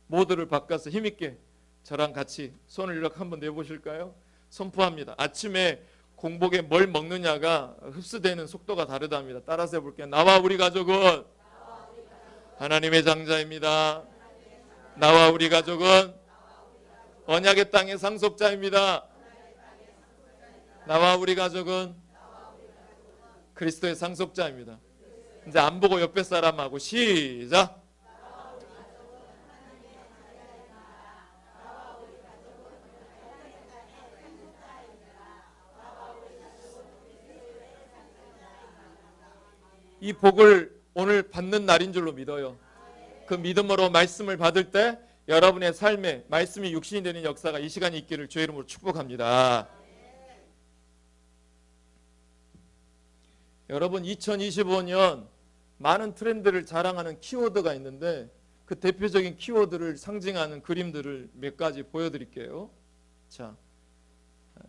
모두를 바꿔서 힘있게 저랑 같이 손을 이렇게 한번 내보실까요? 선포합니다. 아침에 공복에 뭘 먹느냐가 흡수되는 속도가 다르답니다. 따라서 해볼게요. 나와 우리 가족은 하나님의 장자입니다. 나와 우리 가족은 언약의 땅의 상속자입니다. 나와 우리 가족은 그리스도의 상속자입니다. 이제 안 보고 옆에 사람하고 시작. 이 복을 오늘 받는 날인 줄로 믿어요. 그 믿음으로 말씀을 받을 때 여러분의 삶에 말씀이 육신이 되는 역사가 이 시간에 있기를 주의 이름으로 축복합니다. 여러분 2025년 많은 트렌드를 자랑하는 키워드가 있는데 그 대표적인 키워드를 상징하는 그림들을 몇 가지 보여드릴게요. 자,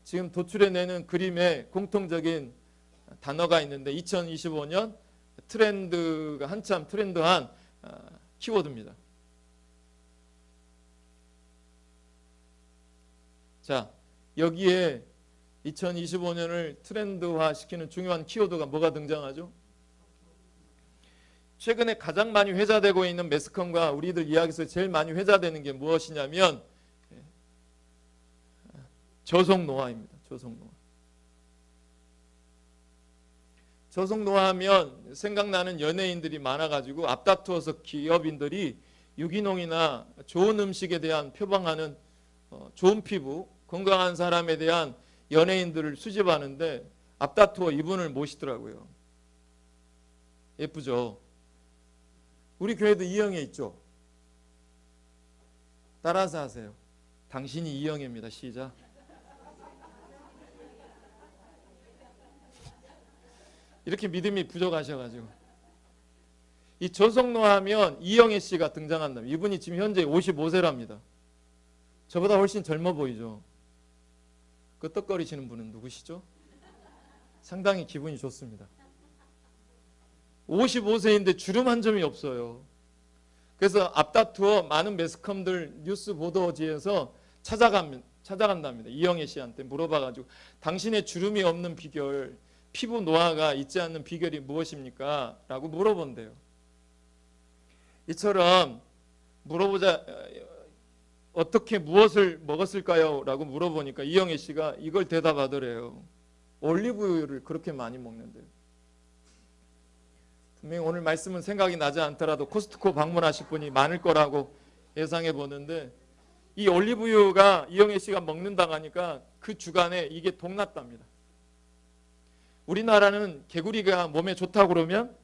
지금 도출해내는 그림에 공통적인 단어가 있는데 2025년 트렌드가 한참 트렌드한 키워드입니다. 자, 여기에 2025년을 트렌드화 시키는 중요한 키워드가 뭐가 등장하죠? 최근에 가장 많이 회자되고 있는 매스컴과 우리들 이야기에서 제일 많이 회자되는 게 무엇이냐면 저속노화입니다. 저속노화. 저속노화하면 생각나는 연예인들이 많아가지고 앞다투어서 기업인들이 유기농이나 좋은 음식에 대한 표방하는 좋은 피부, 건강한 사람에 대한 연예인들을 수집하는데 앞다투어 이분을 모시더라고요. 예쁘죠? 우리 교회도 이영애 있죠? 따라서 하세요. 당신이 이영애입니다. 시작. 이렇게 믿음이 부족하셔가지고 이 저속노화하면 이영애 씨가 등장한다. 이분이 지금 현재 55세랍니다. 저보다 훨씬 젊어 보이죠. 끄떡거리시는 분은 누구시죠? 상당히 기분이 좋습니다. 55세인데 주름 한 점이 없어요. 그래서 앞다투어 많은 매스컴들 뉴스 보도지에서 찾아간답니다. 이영애 씨한테 물어봐가지고 당신의 주름이 없는 비결, 피부 노화가 있지 않는 비결이 무엇입니까? 라고 물어본대요. 이처럼 물어보자, 어떻게 무엇을 먹었을까요? 라고 물어보니까 이영애 씨가 이걸 대답하더래요. 올리브유를 그렇게 많이 먹는데요. 분명히 오늘 말씀은 생각이 나지 않더라도 코스트코 방문하실 분이 많을 거라고 예상해 보는데 이 올리브유가 이영애 씨가 먹는다고 하니까 그 주간에 이게 동났답니다. 우리나라는 개구리가 몸에 좋다고 그러면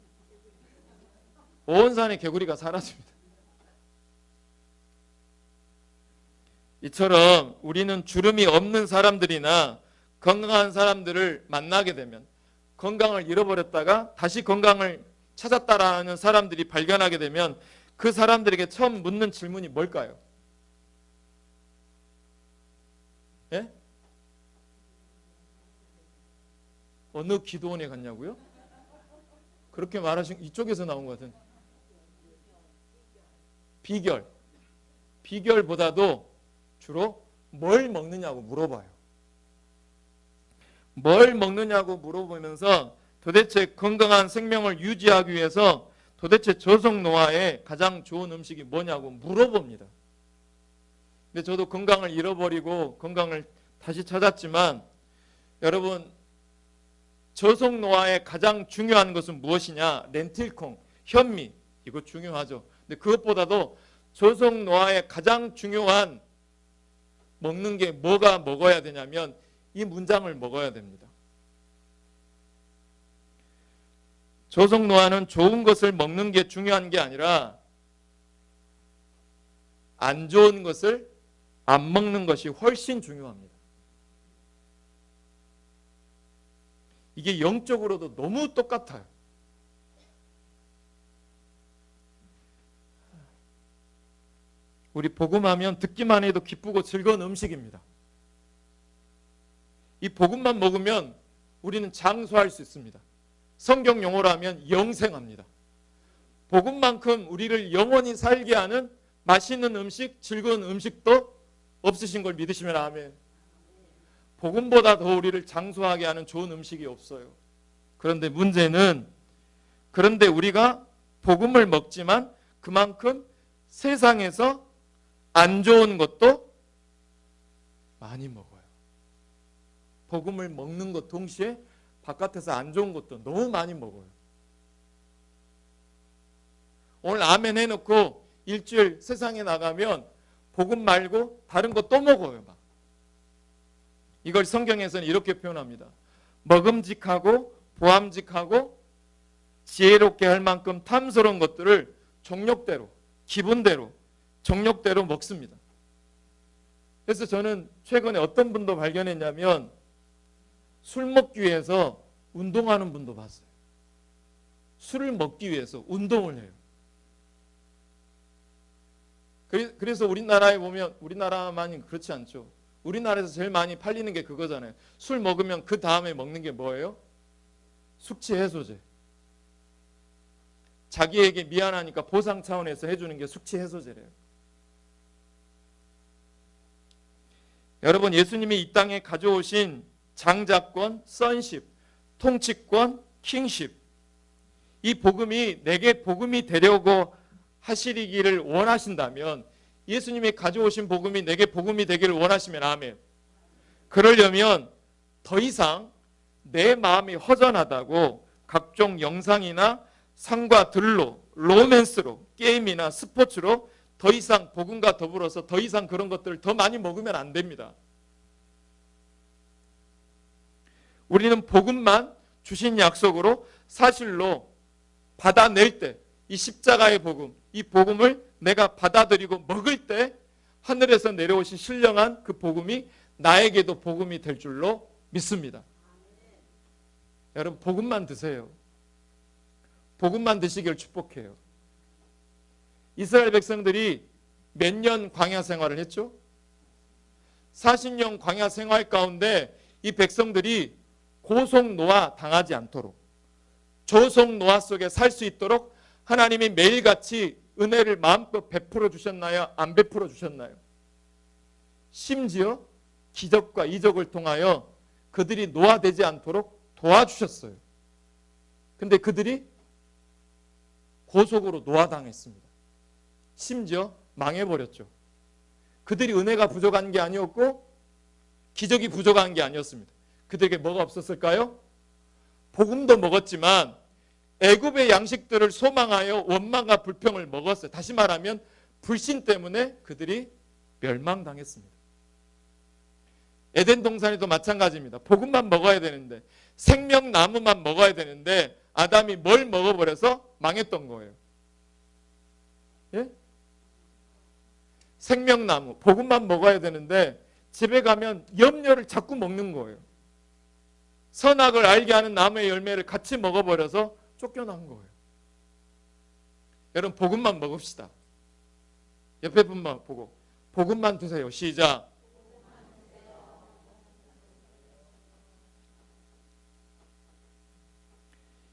온 산에 개구리가 사라집니다. 이처럼 우리는 주름이 없는 사람들이나 건강한 사람들을 만나게 되면 건강을 잃어버렸다가 다시 건강을 찾았다라는 사람들이 발견하게 되면 그 사람들에게 처음 묻는 질문이 뭘까요? 예? 어느 기도원에 갔냐고요? 그렇게 말하신 이쪽에서 나온 것 같은 비결보다도 주로 뭘 먹느냐고 물어봐요. 뭘 먹느냐고 물어보면서 도대체 건강한 생명을 유지하기 위해서 도대체 저속노화에 가장 좋은 음식이 뭐냐고 물어봅니다. 근데 저도 건강을 잃어버리고 건강을 다시 찾았지만 여러분 저속노화에 가장 중요한 것은 무엇이냐? 렌틸콩, 현미 이거 중요하죠. 근데 그것보다도 저속노화에 가장 중요한 먹는 게 뭐가 먹어야 되냐면 이 문장을 먹어야 됩니다. 저속노화는 좋은 것을 먹는 게 중요한 게 아니라 안 좋은 것을 안 먹는 것이 훨씬 중요합니다. 이게 영적으로도 너무 똑같아요. 우리 복음하면 듣기만 해도 기쁘고 즐거운 음식입니다. 이 복음만 먹으면 우리는 장수할 수 있습니다. 성경 용어로 하면 영생합니다. 복음만큼 우리를 영원히 살게 하는 맛있는 음식, 즐거운 음식도 없으신 걸 믿으시면 아멘. 복음보다 더 우리를 장수하게 하는 좋은 음식이 없어요. 그런데 문제는, 그런데 우리가 복음을 먹지만 그만큼 세상에서 안 좋은 것도 많이 먹어요. 복음을 먹는 것 동시에 바깥에서 안 좋은 것도 너무 많이 먹어요. 오늘 아멘 해놓고 일주일 세상에 나가면 복음 말고 다른 거 또 먹어요. 막. 이걸 성경에서는 이렇게 표현합니다. 먹음직하고 보암직하고 지혜롭게 할 만큼 탐스러운 것들을 정욕대로, 기분대로, 정욕대로 먹습니다. 그래서 저는 최근에 어떤 분도 발견했냐면 술 먹기 위해서 운동하는 분도 봤어요. 술을 먹기 위해서 운동을 해요. 그래서 우리나라에 보면, 우리나라만이 그렇지 않죠. 우리나라에서 제일 많이 팔리는 게 그거잖아요. 술 먹으면 그 다음에 먹는 게 뭐예요? 숙취 해소제. 자기에게 미안하니까 보상 차원에서 해주는 게 숙취 해소제래요. 여러분, 예수님이 이 땅에 가져오신 장자권, 선십, 통치권, 킹십, 이 복음이 내게 복음이 되려고 하시기를 원하신다면, 예수님이 가져오신 복음이 내게 복음이 되기를 원하시면 아멘. 그러려면 더 이상 내 마음이 허전하다고 각종 영상이나 상과 들로, 로맨스로, 게임이나 스포츠로 더 이상 복음과 더불어서 더 이상 그런 것들을 더 많이 먹으면 안 됩니다. 우리는 복음만 주신 약속으로 사실로 받아낼 때, 이 십자가의 복음, 이 복음을 내가 받아들이고 먹을 때 하늘에서 내려오신 신령한 그 복음이 나에게도 복음이 될 줄로 믿습니다. 여러분, 복음만 드세요. 복음만 드시길 축복해요. 이스라엘 백성들이 몇 년 광야 생활을 했죠? 40년 광야 생활 가운데 이 백성들이 고속 노화 당하지 않도록, 조속 노화 속에 살 수 있도록 하나님이 매일같이 은혜를 마음껏 베풀어 주셨나요? 안 베풀어 주셨나요? 심지어 기적과 이적을 통하여 그들이 노화되지 않도록 도와주셨어요. 근데 그들이 고속으로 노화당했습니다. 심지어 망해버렸죠. 그들이 은혜가 부족한 게 아니었고 기적이 부족한 게 아니었습니다. 그들에게 뭐가 없었을까요? 복음도 먹었지만 애굽의 양식들을 소망하여 원망과 불평을 먹었어요. 다시 말하면 불신 때문에 그들이 멸망당했습니다. 에덴 동산에도 마찬가지입니다. 복음만 먹어야 되는데, 생명나무만 먹어야 되는데 아담이 뭘 먹어버려서 망했던 거예요. 예? 생명나무, 복음만 먹어야 되는데 집에 가면 염려를 자꾸 먹는 거예요. 선악을 알게 하는 나무의 열매를 같이 먹어버려서 쫓겨난 거예요. 여러분, 복음만 먹읍시다. 옆에 분만 보고 복음만 드세요. 시작.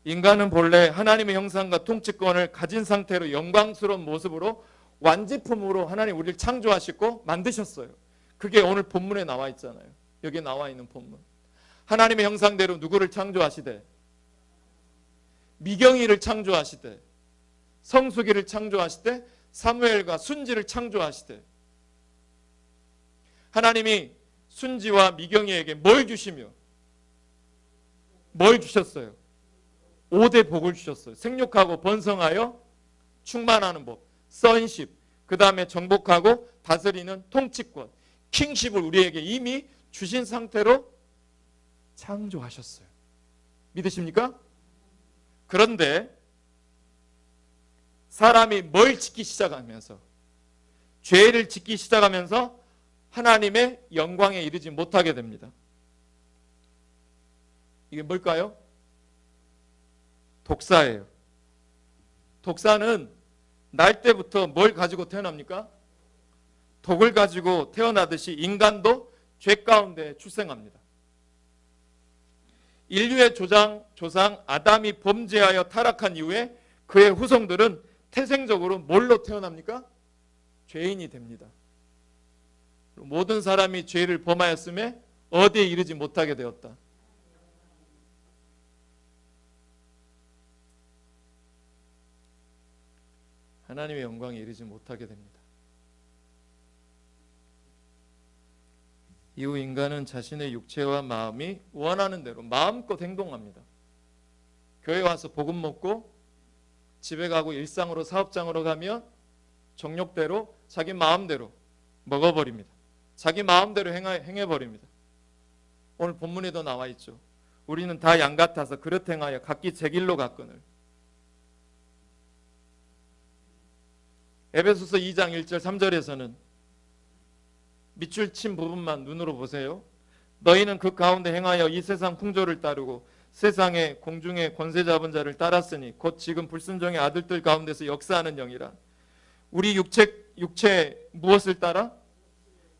인간은 본래 하나님의 형상과 통치권을 가진 상태로 영광스러운 모습으로 완제품으로 하나님 우리를 창조하시고 만드셨어요. 그게 오늘 본문에 나와 있잖아요. 여기에 나와 있는 본문. 하나님의 형상대로 누구를 창조하시되? 미경이를 창조하시되, 성수기를 창조하시되, 사무엘과 순지를 창조하시되, 하나님이 순지와 미경이에게 뭘 주시며 뭘 주셨어요? 5대 복을 주셨어요. 생육하고 번성하여 충만하는 법, 선십, 그 다음에 정복하고 다스리는 통치권, 킹십을 우리에게 이미 주신 상태로 창조하셨어요. 믿으십니까? 그런데 사람이 뭘 짓기 시작하면서, 죄를 짓기 시작하면서 하나님의 영광에 이르지 못하게 됩니다. 이게 뭘까요? 독사예요. 독사는 날 때부터 뭘 가지고 태어납니까? 독을 가지고 태어나듯이 인간도 죄 가운데 출생합니다. 인류의 조상 아담이 범죄하여 타락한 이후에 그의 후손들은 태생적으로 뭘로 태어납니까? 죄인이 됩니다. 모든 사람이 죄를 범하였음에 어디에 이르지 못하게 되었다. 하나님의 영광에 이르지 못하게 됩니다. 이후 인간은 자신의 육체와 마음이 원하는 대로 마음껏 행동합니다. 교회 와서 복음 먹고 집에 가고 일상으로 사업장으로 가면 정욕대로 자기 마음대로 먹어버립니다. 자기 마음대로 행해버립니다. 오늘 본문에도 나와 있죠. 우리는 다 양 같아서 그릇 행하여 각기 제 길로 갔거늘. 에베소서 2장 1절 3절에서는 밑줄 친 부분만 눈으로 보세요. 너희는 그 가운데 행하여 이 세상 풍조를 따르고 세상의 공중의 권세 잡은 자를 따랐으니 곧 지금 불순종의 아들들 가운데서 역사하는 영이라. 우리 육체 무엇을 따라?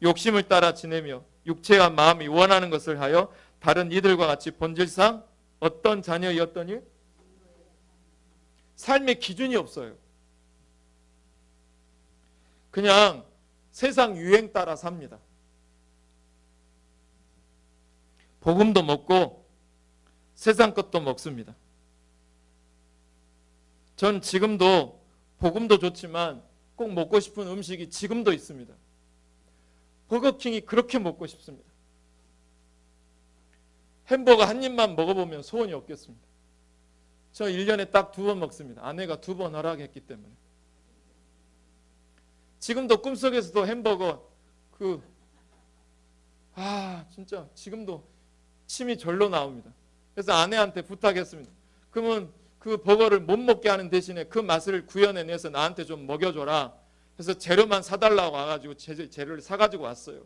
욕심을 따라 지내며 육체와 마음이 원하는 것을 하여 다른 이들과 같이 본질상 어떤 자녀였더니 삶의 기준이 없어요. 그냥 세상 유행 따라 삽니다. 복음도 먹고 세상 것도 먹습니다. 전 지금도 복음도 좋지만 꼭 먹고 싶은 음식이 지금도 있습니다. 버거킹이 그렇게 먹고 싶습니다. 햄버거 한 입만 먹어보면 소원이 없겠습니다. 저 1년에 딱 2번 먹습니다. 아내가 2번 허락했기 때문에. 지금도 꿈속에서도 햄버거 진짜 지금도 침이 절로 나옵니다. 그래서 아내한테 부탁했습니다. 그러면 그 버거를 못 먹게 하는 대신에 그 맛을 구현해내서 나한테 좀 먹여줘라. 그래서 재료만 사달라고 와가지고 재료를 사가지고 왔어요.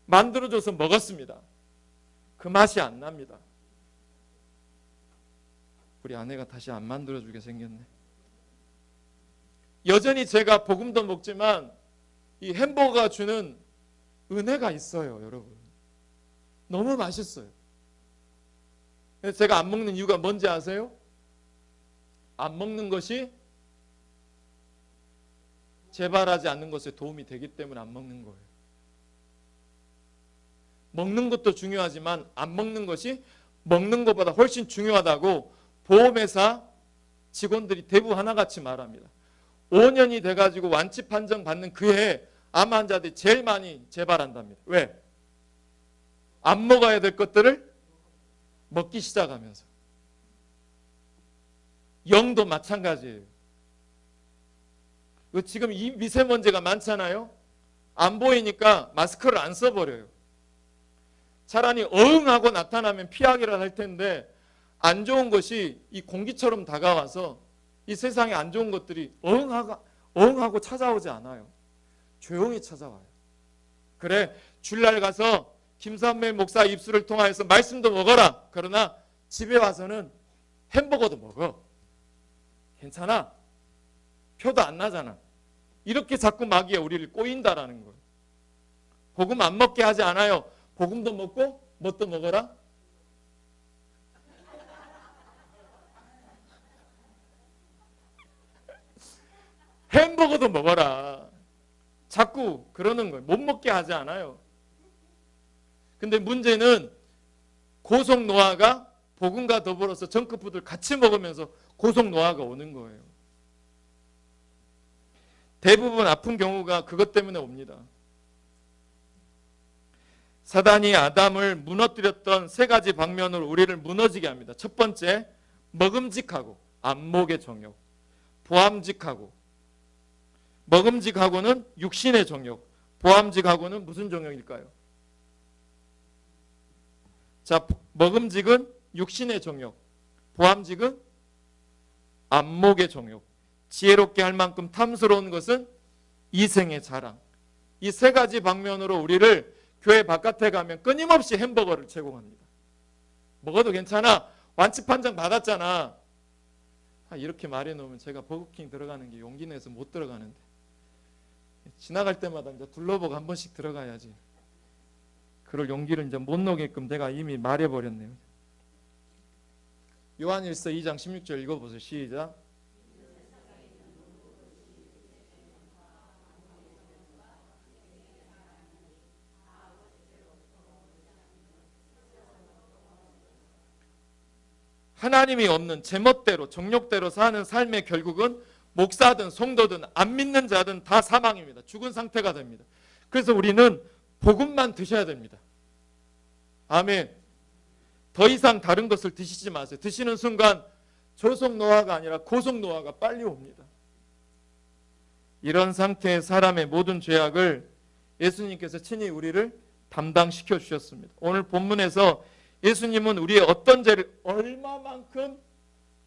만들어줘서 먹었습니다. 그 맛이 안 납니다. 우리 아내가 다시 안 만들어주게 생겼네. 여전히 제가 복음도 먹지만 이 햄버거가 주는 은혜가 있어요, 여러분. 너무 맛있어요. 그래서 제가 안 먹는 이유가 뭔지 아세요? 안 먹는 것이 재발하지 않는 것에 도움이 되기 때문에 안 먹는 거예요. 먹는 것도 중요하지만 안 먹는 것이 먹는 것보다 훨씬 중요하다고 보험회사 직원들이 대부분 하나같이 말합니다. 5년이 돼가지고 완치 판정 받는 그해 암 환자들이 제일 많이 재발한답니다. 왜? 안 먹어야 될 것들을 먹기 시작하면서. 영도 마찬가지예요. 지금 이 미세먼지가 많잖아요. 안 보이니까 마스크를 안 써버려요. 차라리 어흥하고 나타나면 피하기라 할 텐데 안 좋은 것이 이 공기처럼 다가와서 이 세상에 안 좋은 것들이 어흥하고 찾아오지 않아요. 조용히 찾아와요. 그래, 주일날 가서 김삼매 목사 입술을 통하여서 말씀도 먹어라. 그러나 집에 와서는 햄버거도 먹어. 괜찮아. 표도 안 나잖아. 이렇게 자꾸 마귀가 우리를 꼬인다라는 거예요. 복음 안 먹게 하지 않아요. 복음도 먹고 뭣도 먹어라. 햄버거도 먹어라. 자꾸 그러는 거예요. 못 먹게 하지 않아요. 근데 문제는 고속노화가 복음과 더불어서 정크푸드를 같이 먹으면서 고속노화가 오는 거예요. 대부분 아픈 경우가 그것 때문에 옵니다. 사단이 아담을 무너뜨렸던 3가지 방면으로 우리를 무너지게 합니다. 첫 번째, 먹음직하고 안목의 정욕. 보암직하고. 먹음직하고는 육신의 정욕. 보암직하고는 무슨 정욕일까요? 자, 먹음직은 육신의 정욕. 보암직은 안목의 정욕. 지혜롭게 할 만큼 탐스러운 것은 이생의 자랑. 이 3가지 방면으로 우리를 교회 바깥에 가면 끊임없이 햄버거를 제공합니다. 먹어도 괜찮아. 완치 판정 받았잖아. 이렇게 말해놓으면 제가 버거킹 들어가는 게 용기 내서 못 들어가는데. 지나갈 때마다 이제 둘러보고 한 번씩 들어가야지. 그럴 용기를 이제 못 놓게끔 내가 이미 말해버렸네요. 요한일서 2장 16절 읽어보세요. 시작. 하나님이 없는 제멋대로 정욕대로 사는 삶의 결국은 목사든 성도든 안 믿는 자든 다 사망입니다. 죽은 상태가 됩니다. 그래서 우리는 복음만 드셔야 됩니다. 아멘. 더 이상 다른 것을 드시지 마세요. 드시는 순간 조속 노화가 아니라 고속 노화가 빨리 옵니다. 이런 상태의 사람의 모든 죄악을 예수님께서 친히 우리를 담당시켜 주셨습니다. 오늘 본문에서 예수님은 우리의 어떤 죄를 얼마만큼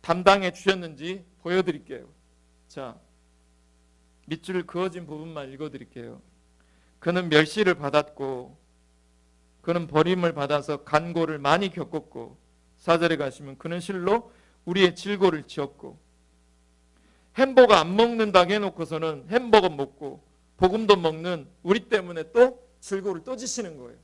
담당해 주셨는지 보여드릴게요. 자, 밑줄 그어진 부분만 읽어드릴게요. 그는 멸시를 받았고 그는 버림을 받아서 간고를 많이 겪었고 4절에 가시면 그는 실로 우리의 질고를 지었고 햄버거 안 먹는다고 해놓고서는 햄버거 먹고 복음도 먹는 우리 때문에 또 질고를 또 지시는 거예요.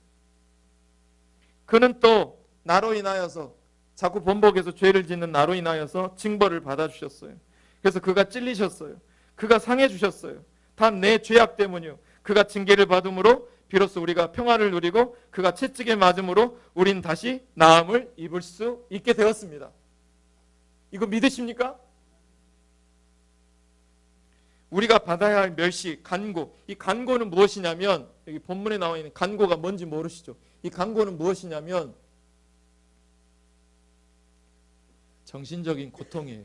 그는 또 나로 인하여서 자꾸 번복해서 죄를 짓는 나로 인하여서 징벌을 받아주셨어요. 그래서 그가 찔리셨어요. 그가 상해주셨어요. 다 내 죄악 때문이요. 그가 징계를 받음으로 비로소 우리가 평화를 누리고 그가 채찍에 맞음으로 우린 다시 나음을 입을 수 있게 되었습니다. 이거 믿으십니까? 우리가 받아야 할 멸시, 간고. 이 간고는 무엇이냐면 여기 본문에 나와 있는 간고가 뭔지 모르시죠? 이 간고는 무엇이냐면 정신적인 고통이에요.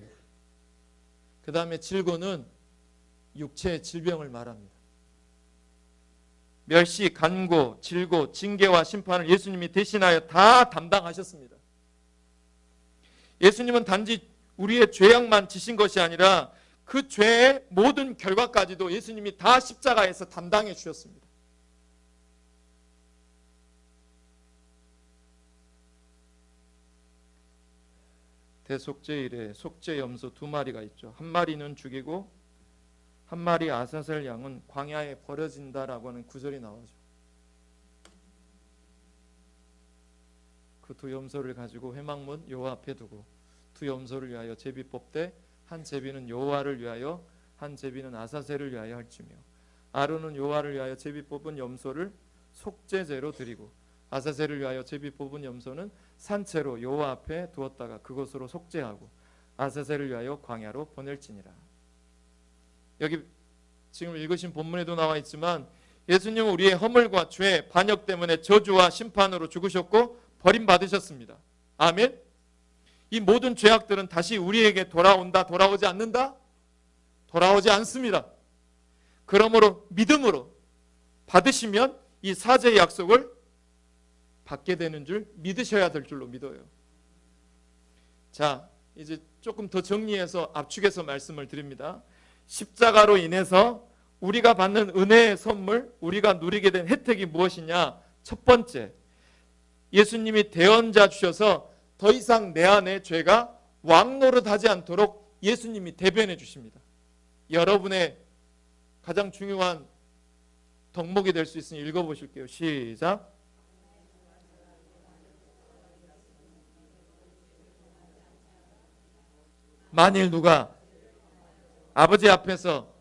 그 다음에 질고는 육체의 질병을 말합니다. 멸시, 간고, 질고, 징계와 심판을 예수님이 대신하여 다 담당하셨습니다. 예수님은 단지 우리의 죄악만 지신 것이 아니라 그 죄의 모든 결과까지도 예수님이 다 십자가에서 담당해 주셨습니다. 대속죄일에 속죄염소 2마리가 있죠. 한 마리는 죽이고 한 마리 아사셀 양은 광야에 버려진다라고 하는 구절이 나오죠. 그 두 염소를 가지고 회막문 여호와 앞에 두고 두 염소를 위하여 제비 뽑되 한 제비는 여호와를 위하여 한 제비는 아사셀을 위하여 할지며 아론은 여호와를 위하여 제비 뽑은 염소를 속죄제로 드리고 아사셀을 위하여 제비 뽑은 염소는 산채로 여호와 앞에 두었다가 그것으로 속죄하고 아사셀을 위하여 광야로 보낼지니라. 여기 지금 읽으신 본문에도 나와 있지만 예수님은 우리의 허물과 죄, 반역 때문에 저주와 심판으로 죽으셨고 버림받으셨습니다. 아멘. 이 모든 죄악들은 다시 우리에게 돌아온다, 돌아오지 않는다? 돌아오지 않습니다. 그러므로 믿음으로 받으시면 이 사죄의 약속을 받게 되는 줄 믿으셔야 될 줄로 믿어요. 자, 이제 조금 더 정리해서 압축해서 말씀을 드립니다. 십자가로 인해서 우리가 받는 은혜의 선물, 우리가 누리게 된 혜택이 무엇이냐? 첫 번째, 예수님이 대언자 주셔서 더 이상 내 안에 죄가 왕노릇하지 않도록 예수님이 대변해 주십니다. 여러분의 가장 중요한 덕목이 될 수 있으니 읽어보실게요. 시작. 만일 누가 아버지 앞에서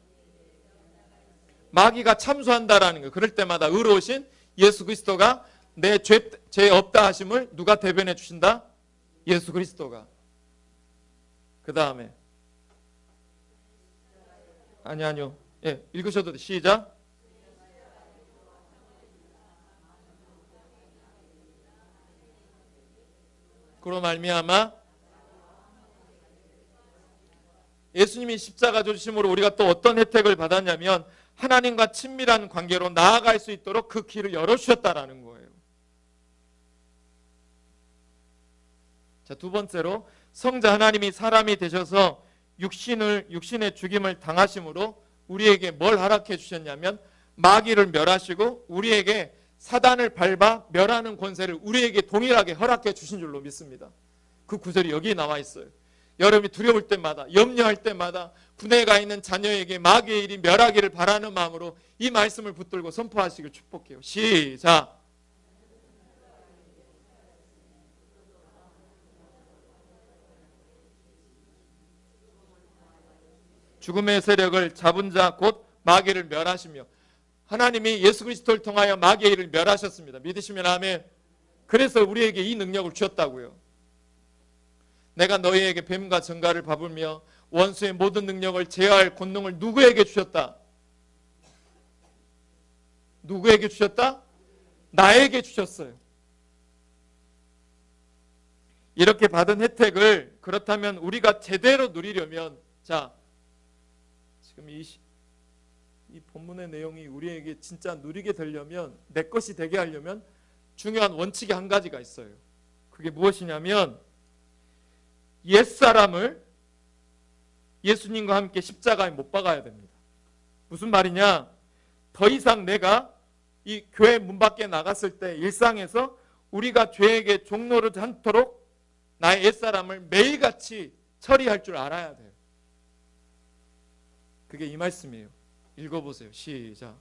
마귀가 참소한다라는 거, 그럴 때마다 의로우신 예수 그리스도가 내 죄 없다 하심을 누가 대변해 주신다? 예수 그리스도가. 그 다음에 아니요. 예, 읽으셔도 돼. 시작. 그로 말미암아 예수님이 십자가 조심으로 우리가 또 어떤 혜택을 받았냐면 하나님과 친밀한 관계로 나아갈 수 있도록 그 길을 열어주셨다라는 거예요. 자, 두 번째로 성자 하나님이 사람이 되셔서 육신의 죽임을 당하심으로 우리에게 뭘 허락해 주셨냐면 마귀를 멸하시고 우리에게 사단을 밟아 멸하는 권세를 우리에게 동일하게 허락해 주신 줄로 믿습니다. 그 구절이 여기에 나와 있어요. 여러분이 두려울 때마다, 염려할 때마다 군에 가 있는 자녀에게 마귀의 일이 멸하기를 바라는 마음으로 이 말씀을 붙들고 선포하시길 축복해요. 시작. 죽음의 세력을 잡은 자 곧 마귀를 멸하시며, 하나님이 예수 그리스도를 통하여 마귀의 일을 멸하셨습니다. 믿으시면 아멘. 그래서 우리에게 이 능력을 주셨다고요. 내가 너희에게 뱀과 정갈을 밥으며 원수의 모든 능력을 제어할 권능을 누구에게 주셨다? 누구에게 주셨다? 나에게 주셨어요. 이렇게 받은 혜택을 그렇다면 우리가 제대로 누리려면 자, 지금 이 본문의 내용이 우리에게 진짜 누리게 되려면 내 것이 되게 하려면 중요한 원칙이 한 가지가 있어요. 그게 무엇이냐면 옛사람을 예수님과 함께 십자가에 못 박아야 됩니다. 무슨 말이냐? 더 이상 내가 이 교회 문 밖에 나갔을 때 일상에서 우리가 죄에게 종노릇 않도록 나의 옛사람을 매일같이 처리할 줄 알아야 돼요. 그게 이 말씀이에요. 읽어보세요. 시작.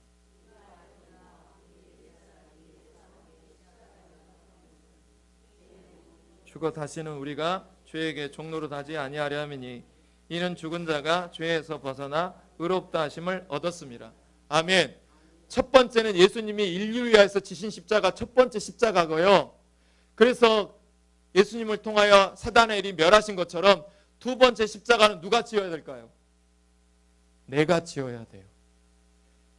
죽어 다시는 우리가 죄에게 종노릇 하지 아니하려 함이니 이는 죽은 자가 죄에서 벗어나 의롭다 하심을 얻었습니다. 아멘. 첫 번째는 예수님이 인류를 위하여서 지신 십자가 첫 번째 십자가고요. 그래서 예수님을 통하여 사단의 일이 멸하신 것처럼 두 번째 십자가는 누가 지어야 될까요? 내가 지어야 돼요.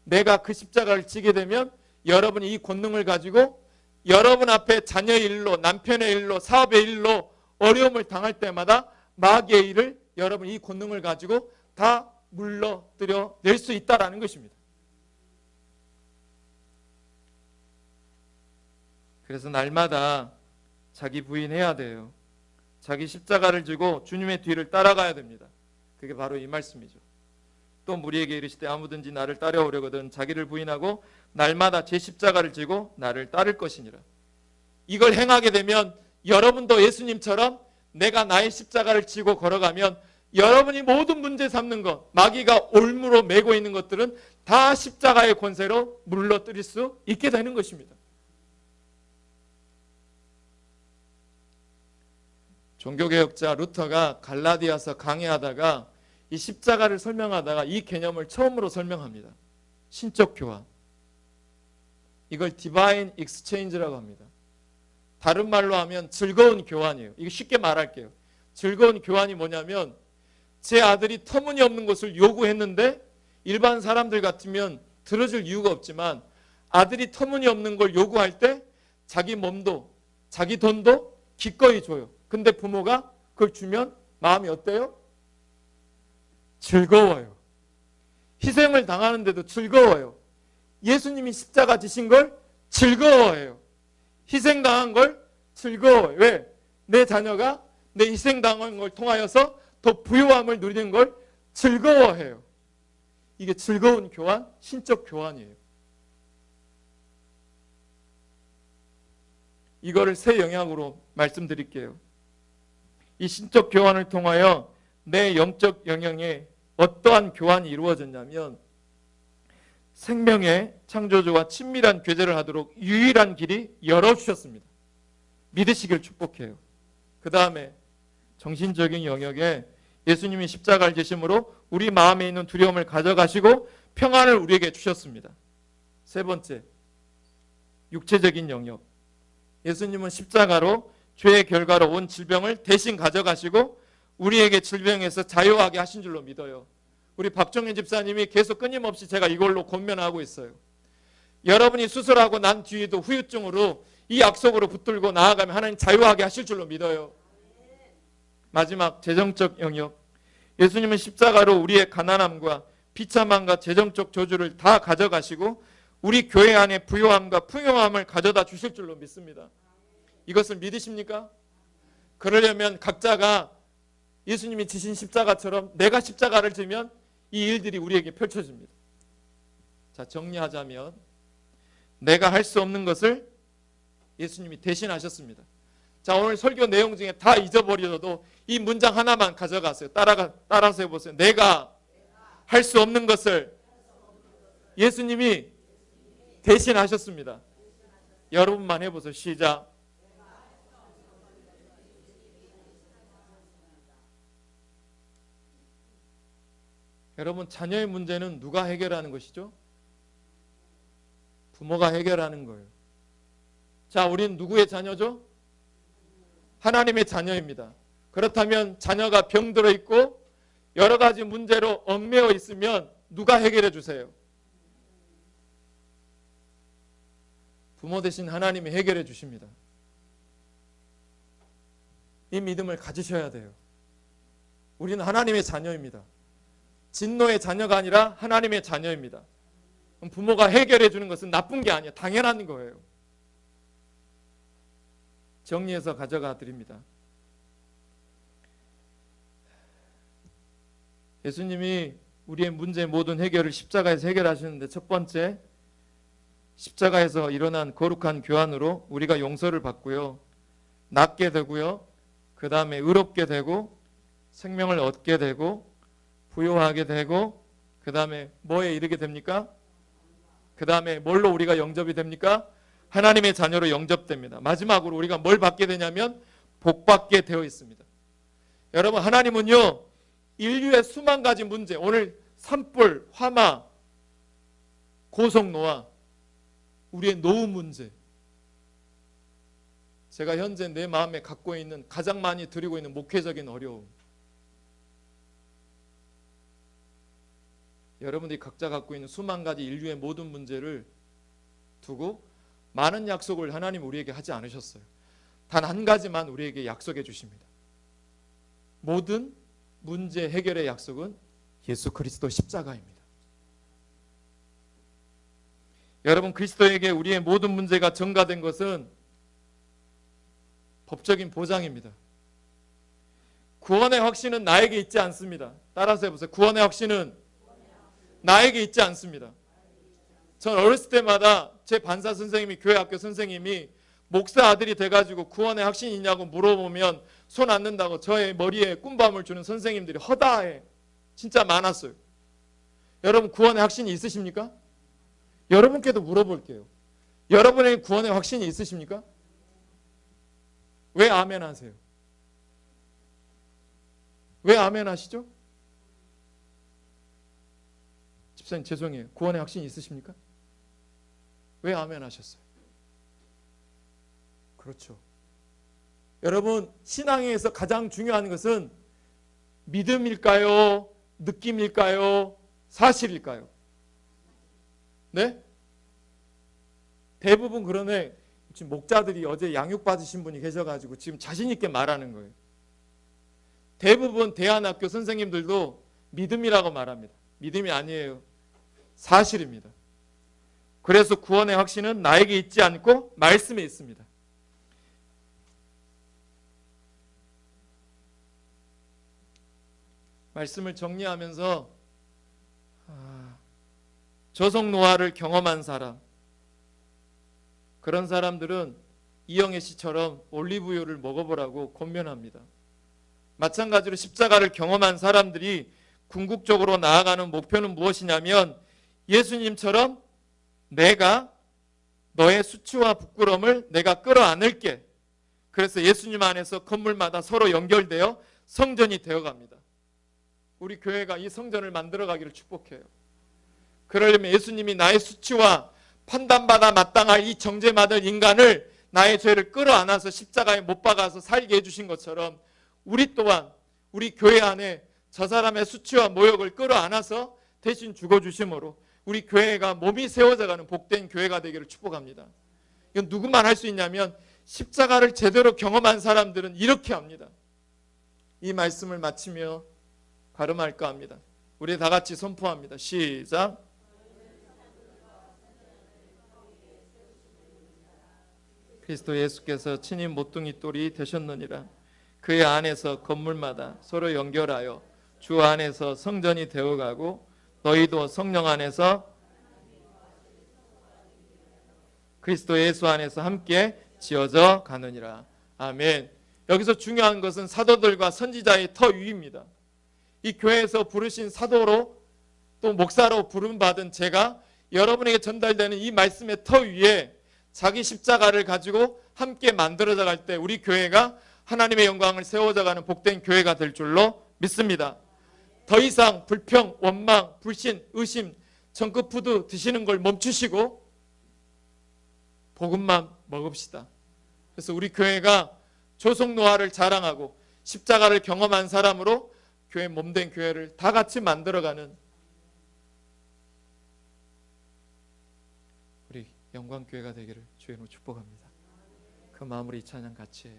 내가 그 십자가를 지게 되면 여러분이 이 권능을 가지고 여러분 앞에 자녀의 일로, 남편의 일로, 사업의 일로 어려움을 당할 때마다 마귀의 일을 여러분 이 권능을 가지고 다 물러뜨려 낼 수 있다라는 것입니다. 그래서 날마다 자기 부인해야 돼요. 자기 십자가를 지고 주님의 뒤를 따라가야 됩니다. 그게 바로 이 말씀이죠. 또 무리에게 이르시되 아무든지 나를 따라오려거든 자기를 부인하고 날마다 제 십자가를 지고 나를 따를 것이니라. 이걸 행하게 되면 여러분도 예수님처럼 내가 나의 십자가를 지고 걸어가면 여러분이 모든 문제 삼는 것, 마귀가 올무로 메고 있는 것들은 다 십자가의 권세로 물러뜨릴 수 있게 되는 것입니다. 종교개혁자 루터가 갈라디아서 강해하다가 이 십자가를 설명하다가 이 개념을 처음으로 설명합니다. 신적 교환. 이걸 디바인 익스체인지라고 합니다. 다른 말로 하면 즐거운 교환이에요. 이거 쉽게 말할게요. 즐거운 교환이 뭐냐면 제 아들이 터무니없는 것을 요구했는데 일반 사람들 같으면 들어줄 이유가 없지만 아들이 터무니없는 걸 요구할 때 자기 몸도 자기 돈도 기꺼이 줘요. 근데 부모가 그걸 주면 마음이 어때요? 즐거워요. 희생을 당하는데도 즐거워요. 예수님이 십자가 지신 걸 즐거워해요. 희생당한 걸 즐거워요. 왜? 내 자녀가 내 희생당한 걸 통하여서 더 부요함을 누리는 걸 즐거워해요. 이게 즐거운 교환, 신적 교환이에요. 이거를 세 영역으로 말씀드릴게요. 이 신적 교환을 통하여 내 영적 영역에 어떠한 교환이 이루어졌냐면 생명의 창조주와 친밀한 교제를 하도록 유일한 길이 열어주셨습니다. 믿으시길 축복해요. 그 다음에 정신적인 영역에 예수님이 십자가를 지심으로 우리 마음에 있는 두려움을 가져가시고 평안을 우리에게 주셨습니다. 세 번째, 육체적인 영역. 예수님은 십자가로 죄의 결과로 온 질병을 대신 가져가시고 우리에게 질병에서 자유하게 하신 줄로 믿어요. 우리 박정현 집사님이 계속 끊임없이 제가 이걸로 권면하고 있어요. 여러분이 수술하고 난 뒤에도 후유증으로 이 약속으로 붙들고 나아가면 하나님 자유하게 하실 줄로 믿어요. 마지막 재정적 영역. 예수님은 십자가로 우리의 가난함과 비참함과 재정적 저주를 다 가져가시고 우리 교회 안에 부요함과 풍요함을 가져다 주실 줄로 믿습니다. 이것을 믿으십니까? 그러려면 각자가 예수님이 지신 십자가처럼 내가 십자가를 지면 이 일들이 우리에게 펼쳐집니다. 자, 정리하자면 내가 할 수 없는 것을 예수님이 대신하셨습니다. 자, 오늘 설교 내용 중에 다 잊어버려도 이 문장 하나만 가져가세요. 따라서 해보세요. 내가 할 수 없는 것을 예수님이 대신하셨습니다. 여러분만 해보세요. 시작. 여러분, 자녀의 문제는 누가 해결하는 것이죠? 부모가 해결하는 거예요. 자, 우리는 누구의 자녀죠? 하나님의 자녀입니다. 그렇다면 자녀가 병들어 있고 여러 가지 문제로 얽매여 있으면 누가 해결해 주세요? 부모 대신 하나님이 해결해 주십니다. 이 믿음을 가지셔야 돼요. 우리는 하나님의 자녀입니다. 진노의 자녀가 아니라 하나님의 자녀입니다. 그럼 부모가 해결해 주는 것은 나쁜 게 아니에요. 당연한 거예요. 정리해서 가져가 드립니다. 예수님이 우리의 문제 모든 해결을 십자가에서 해결하시는데, 첫 번째, 십자가에서 일어난 거룩한 교환으로 우리가 용서를 받고요, 낫게 되고요, 그 다음에 의롭게 되고 생명을 얻게 되고 부요하게 되고, 그 다음에 뭐에 이르게 됩니까? 그 다음에 뭘로 우리가 영접이 됩니까? 하나님의 자녀로 영접됩니다. 마지막으로 우리가 뭘 받게 되냐면 복받게 되어 있습니다. 여러분, 하나님은요, 인류의 수만 가지 문제, 오늘 산불, 화마, 고성노화, 우리의 노후 문제, 제가 현재 내 마음에 갖고 있는 가장 많이 드리고 있는 목회적인 어려움, 여러분들이 각자 갖고 있는 수만 가지 인류의 모든 문제를 두고 많은 약속을 하나님 우리에게 하지 않으셨어요. 단 한 가지만 우리에게 약속해 주십니다. 모든 문제 해결의 약속은 예수 그리스도 십자가입니다. 여러분, 그리스도에게 우리의 모든 문제가 전가된 것은 법적인 보장입니다. 구원의 확신은 나에게 있지 않습니다. 따라서 해보세요. 구원의 확신은 나에게 있지 않습니다. 전 어렸을 때마다 제 반사 선생님이, 교회 학교 선생님이 목사 아들이 돼가지고 구원의 확신이 있냐고 물어보면 손 안 든다고 저의 머리에 꾼밤을 주는 선생님들이 허다해 진짜 많았어요. 여러분, 구원의 확신이 있으십니까? 여러분께도 물어볼게요. 여러분의 구원의 확신이 있으십니까? 왜 아멘 하세요? 왜 아멘 하시죠? 집사님 죄송해요. 구원의 확신이 있으십니까? 왜 아멘 하셨어요? 그렇죠. 여러분, 신앙에서 가장 중요한 것은 믿음일까요? 느낌일까요? 사실일까요? 네? 대부분 그러네. 지금 목자들이 어제 양육받으신 분이 계셔가지고 지금 자신 있게 말하는 거예요. 대부분 대안학교 선생님들도 믿음이라고 말합니다. 믿음이 아니에요. 사실입니다. 그래서 구원의 확신은 나에게 있지 않고 말씀에 있습니다. 말씀을 정리하면서 저속노화를 경험한 사람, 그런 사람들은 이영애 씨처럼 올리브유를 먹어보라고 권면합니다. 마찬가지로 십자가를 경험한 사람들이 궁극적으로 나아가는 목표는 무엇이냐면 예수님처럼 내가 너의 수치와 부끄러움을 내가 끌어안을게. 그래서 예수님 안에서 건물마다 서로 연결되어 성전이 되어갑니다. 우리 교회가 이 성전을 만들어가기를 축복해요. 그러려면 예수님이 나의 수치와 판단받아 마땅할 이 정죄받을 인간을, 나의 죄를 끌어안아서 십자가에 못 박아서 살게 해주신 것처럼 우리 또한 우리 교회 안에 저 사람의 수치와 모욕을 끌어안아서 대신 죽어주심으로 우리 교회가 몸이 세워져가는 복된 교회가 되기를 축복합니다. 이건 누구만 할 수 있냐면 십자가를 제대로 경험한 사람들은 이렇게 합니다. 이 말씀을 마치며 가름할까 합니다. 우리 다 같이 선포합니다. 시작. 그리스도 예수께서 친히 모퉁이 돌이 되셨느니라. 그의 안에서 건물마다 서로 연결하여 주 안에서 성전이 되어가고 너희도 성령 안에서 그리스도 예수 안에서 함께 지어져 가느니라. 아멘. 여기서 중요한 것은 사도들과 선지자의 터 위입니다. 이 교회에서 부르신 사도로 또 목사로 부름받은 제가 여러분에게 전달되는 이 말씀의 터 위에 자기 십자가를 가지고 함께 만들어져 갈 때 우리 교회가 하나님의 영광을 세워져가는 복된 교회가 될 줄로 믿습니다. 더 이상 불평, 원망, 불신, 의심, 정크푸드 드시는 걸 멈추시고 복음만 먹읍시다. 그래서 우리 교회가 조속노화를 자랑하고 십자가를 경험한 사람으로 교회 몸된 교회를 다 같이 만들어가는 우리 영광교회가 되기를 주의 이름으로 축복합니다. 그 마음으로 이 찬양 같이 해요.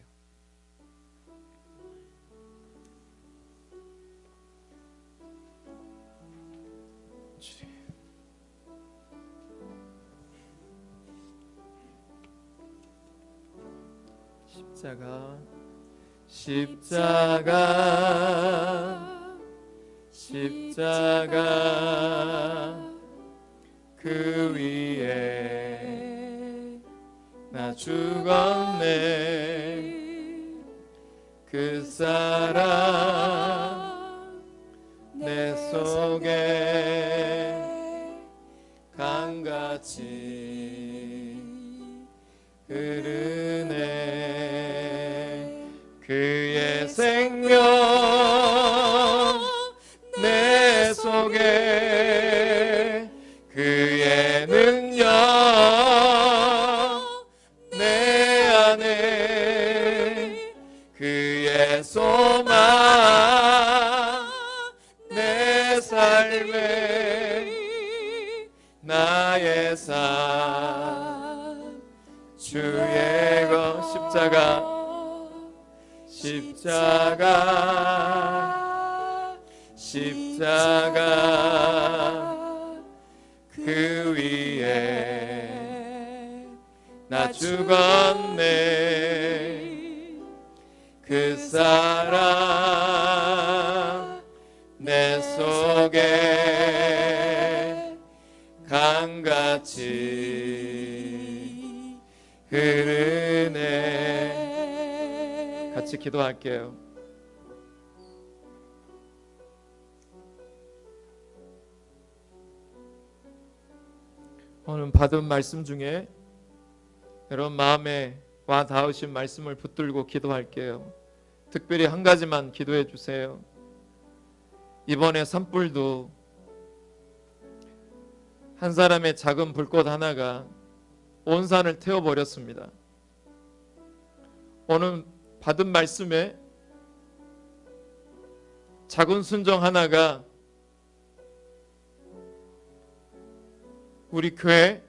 십자가 십자가 십자가 그 위에 나 죽었네. 그 사랑 내 속에 강같이 흐르네. 그의 생명 내 속에 그의 능력 내 안에 그의 소망 내 삶에 나의 삶 주의 것 십자가 십자가 십자가 그 위에 나 죽었네. 그 사랑 내 속에 강같이 흐르네. 같이 기도할게요. 오늘 받은 말씀 중에 여러분 마음에 와 닿으신 말씀을 붙들고 기도할게요. 특별히 한 가지만 기도해 주세요. 이번에 산불도 한 사람의 작은 불꽃 하나가 온 산을 태워버렸습니다. 오늘 받은 말씀에 작은 순종 하나가 우리 교회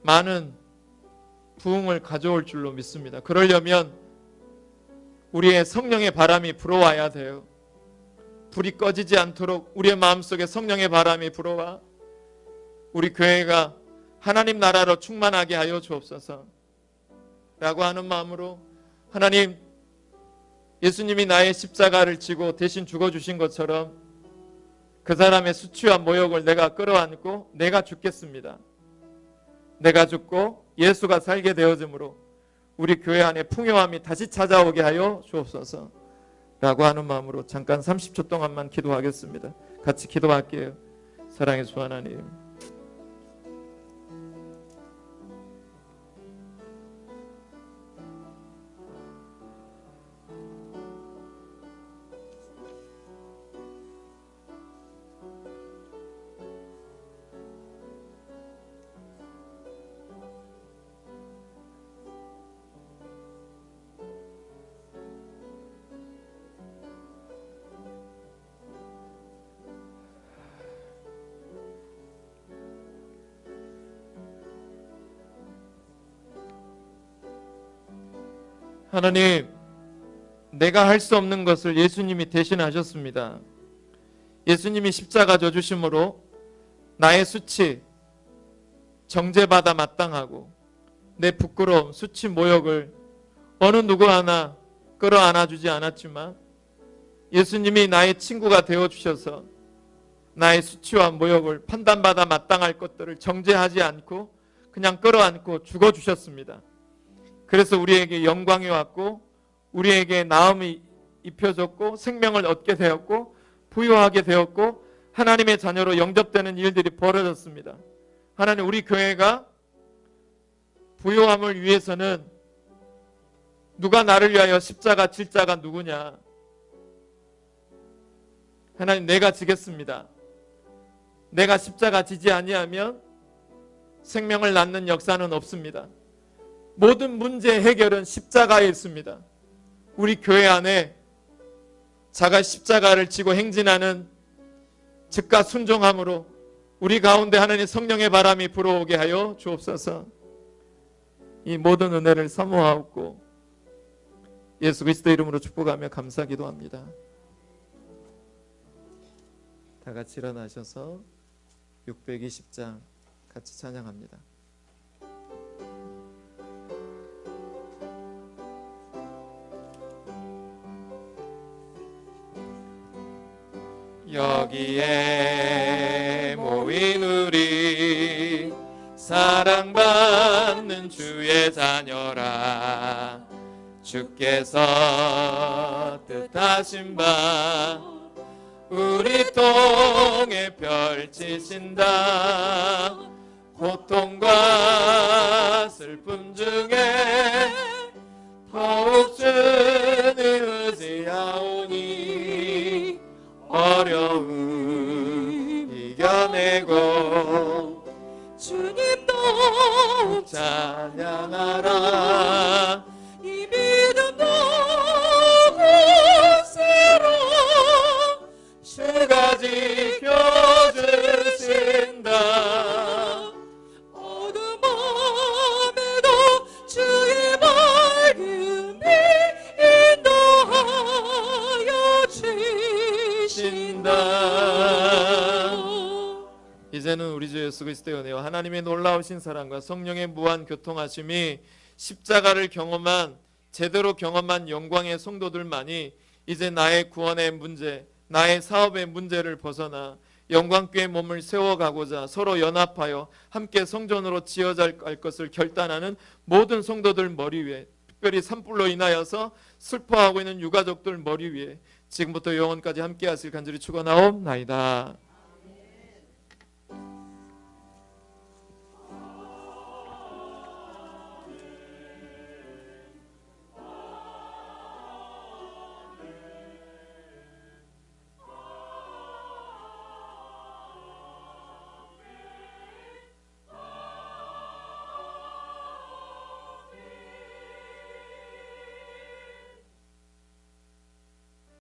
많은 부흥을 가져올 줄로 믿습니다. 그러려면 우리의 성령의 바람이 불어와야 돼요. 불이 꺼지지 않도록 우리의 마음속에 성령의 바람이 불어와 우리 교회가 하나님 나라로 충만하게 하여 주옵소서 라고 하는 마음으로, 하나님 예수님이 나의 십자가를 지고 대신 죽어주신 것처럼 그 사람의 수치와 모욕을 내가 끌어안고 내가 죽겠습니다. 내가 죽고 예수가 살게 되어짐으로 우리 교회 안에 풍요함이 다시 찾아오게 하여 주옵소서 라고 하는 마음으로 잠깐 30초 동안만 기도하겠습니다. 같이 기도할게요. 사랑의 주 하나님, 하나님, 내가 할 수 없는 것을 예수님이 대신하셨습니다. 예수님이 십자가 져주심으로 나의 수치, 정죄받아 마땅하고 내 부끄러움, 수치, 모욕을 어느 누구 하나 끌어안아주지 않았지만 예수님이 나의 친구가 되어주셔서 나의 수치와 모욕을 판단받아 마땅할 것들을 정죄하지 않고 그냥 끌어안고 죽어주셨습니다. 그래서 우리에게 영광이 왔고 우리에게 나음이 입혀졌고 생명을 얻게 되었고 부유하게 되었고 하나님의 자녀로 영접되는 일들이 벌어졌습니다. 하나님, 우리 교회가 부유함을 위해서는 누가 나를 위하여 십자가 질 자가 누구냐? 하나님, 내가 지겠습니다. 내가 십자가 지지 아니하면 생명을 낳는 역사는 없습니다. 모든 문제 해결은 십자가에 있습니다. 우리 교회 안에 자가 십자가를 지고 행진하는 즉각 순종함으로 우리 가운데 하나님 성령의 바람이 불어오게 하여 주옵소서. 이 모든 은혜를 사모하옵고 예수 그리스도 이름으로 축복하며 감사 기도합니다. 다 같이 일어나셔서 620장 같이 찬양합니다. 여기에 모인 우리 사랑받는 주의 자녀라. 주께서 뜻하신 바 우리 통해 펼치신다. 고통과 슬픔 중에 더욱 주를 의지하오니 어려움 이겨내고 주님도 찬양하라. 이 믿음도 곳으로 주가 지켜주신다. 어두운 밤에도 주의 밝음이 인도하여 주신다. 이제는 우리 주 예수 그리스도의 은혜와 하나님의 놀라우신 사랑과 성령의 무한 교통하심이 십자가를 경험한 제대로 경험한 영광의 성도들만이 이제 나의 구원의 문제, 나의 사업의 문제를 벗어나 영광교회 몸을 세워가고자 서로 연합하여 함께 성전으로 지어갈 것을 결단하는 모든 성도들 머리 위에, 특별히 산불로 인하여서 슬퍼하고 있는 유가족들 머리 위에 지금부터 영원까지 함께 하실 간절히 축원하옵나이다.